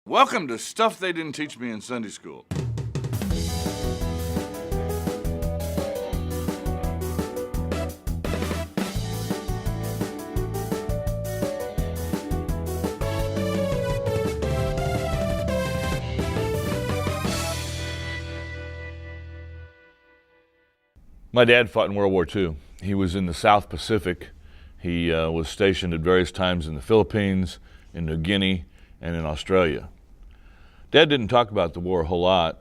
Welcome to Stuff They Didn't Teach Me in Sunday School. My dad fought in World War II. He was in the South Pacific. He was stationed at various times in the Philippines, in New Guinea, and in Australia. Dad didn't talk about the war a whole lot.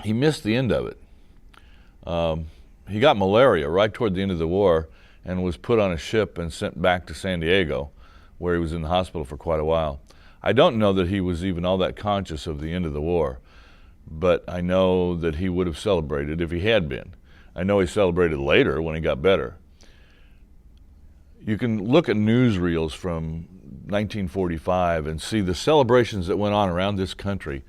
He missed the end of it. He got malaria right toward the end of the war and was put on a ship and sent back to San Diego, where he was in the hospital for quite a while. I don't know that he was even all that conscious of the end of the war, but I know that he would have celebrated if he had been. I know he celebrated later when he got better. You can look at newsreels from 1945 and see the celebrations that went on around this country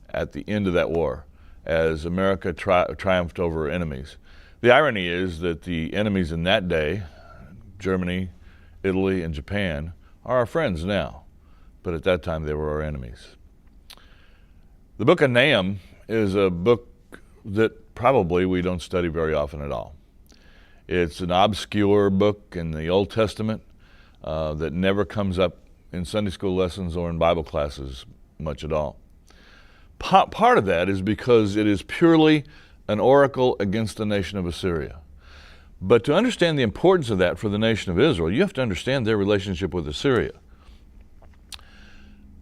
at the end of that war as America triumphed over enemies. The irony is that the enemies in that day, Germany, Italy, and Japan, are our friends now, but at that time they were our enemies. The book of Nahum is a book that probably we don't study very often at all. It's an obscure book in the Old Testament that never comes up in Sunday school lessons or in Bible classes much at all. Part of that is because it is purely an oracle against the nation of Assyria. But to understand the importance of that for the nation of Israel, you have to understand their relationship with Assyria.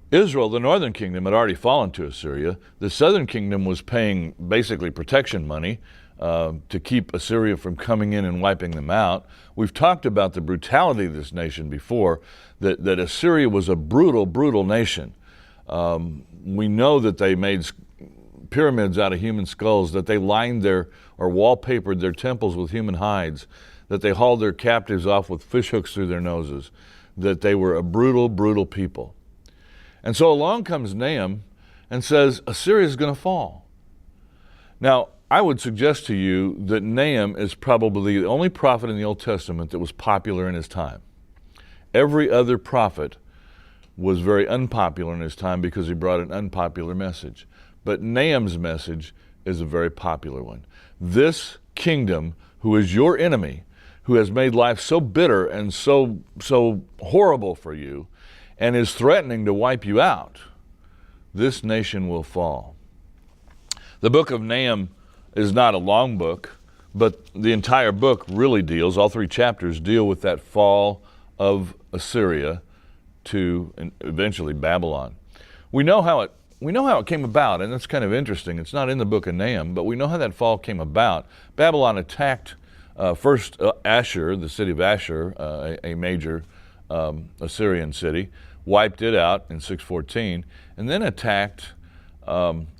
Israel, the northern kingdom, had already fallen to Assyria. The southern kingdom was paying basically protection money to keep Assyria from coming in and wiping them out. We've talked about the brutality of this nation before, that Assyria was a brutal, brutal nation. We know that they made pyramids out of human skulls, that they lined or wallpapered their temples with human hides, that they hauled their captives off with fish hooks through their noses, that they were a brutal, brutal people. And so along comes Nahum and says, Assyria is going to fall. Now, I would suggest to you that Nahum is probably the only prophet in the Old Testament that was popular in his time. Every other prophet was very unpopular in his time because he brought an unpopular message. But Nahum's message is a very popular one. This kingdom, who is your enemy, who has made life so bitter and so horrible for you, and is threatening to wipe you out, this nation will fall. The book of Nahum is not a long book, but the entire book really deals, all three chapters deal with that fall of Assyria to eventually Babylon. We know how it came about, and that's kind of interesting. It's not in the book of Nahum, but we know how that fall came about. Babylon attacked first Ashur, the city of Ashur, a major Assyrian city, wiped it out in 614, and then attacked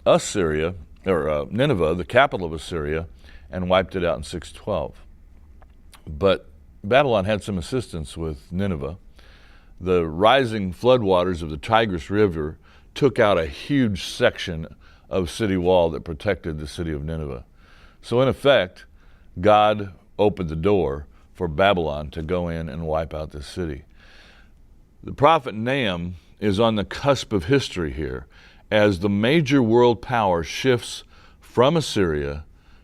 Assyria, or Nineveh, the capital of Assyria, and wiped it out in 612. But Babylon had some assistance with Nineveh. The rising floodwaters of the Tigris River took out a huge section of city wall that protected the city of Nineveh. So in effect, God opened the door for Babylon to go in and wipe out this city. The prophet Nahum is on the cusp of history here as the major world power shifts from Assyria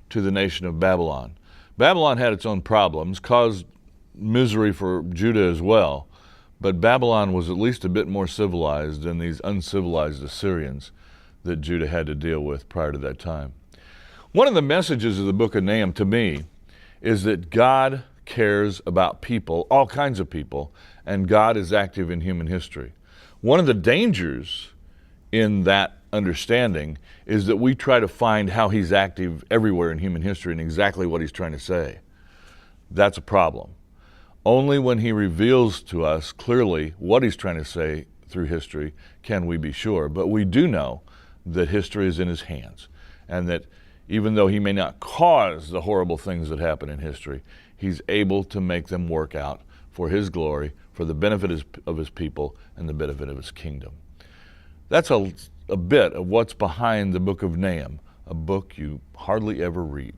to the nation of Babylon. Babylon had its own problems, caused misery for Judah as well, but Babylon was at least a bit more civilized than these uncivilized Assyrians that Judah had to deal with prior to that time. One of the messages of the book of Nahum to me is that God cares about people, all kinds of people, and God is active in human history. One of the dangers in that understanding is that we try to find how he's active everywhere in human history and exactly what he's trying to say. That's a problem. Only when he reveals to us clearly what he's trying to say through history can we be sure. But we do know that history is in his hands, and that even though he may not cause the horrible things that happen in history, he's able to make them work out for his glory, for the benefit of his people, and the benefit of his kingdom. That's a bit of what's behind the book of Nahum, a book you hardly ever read.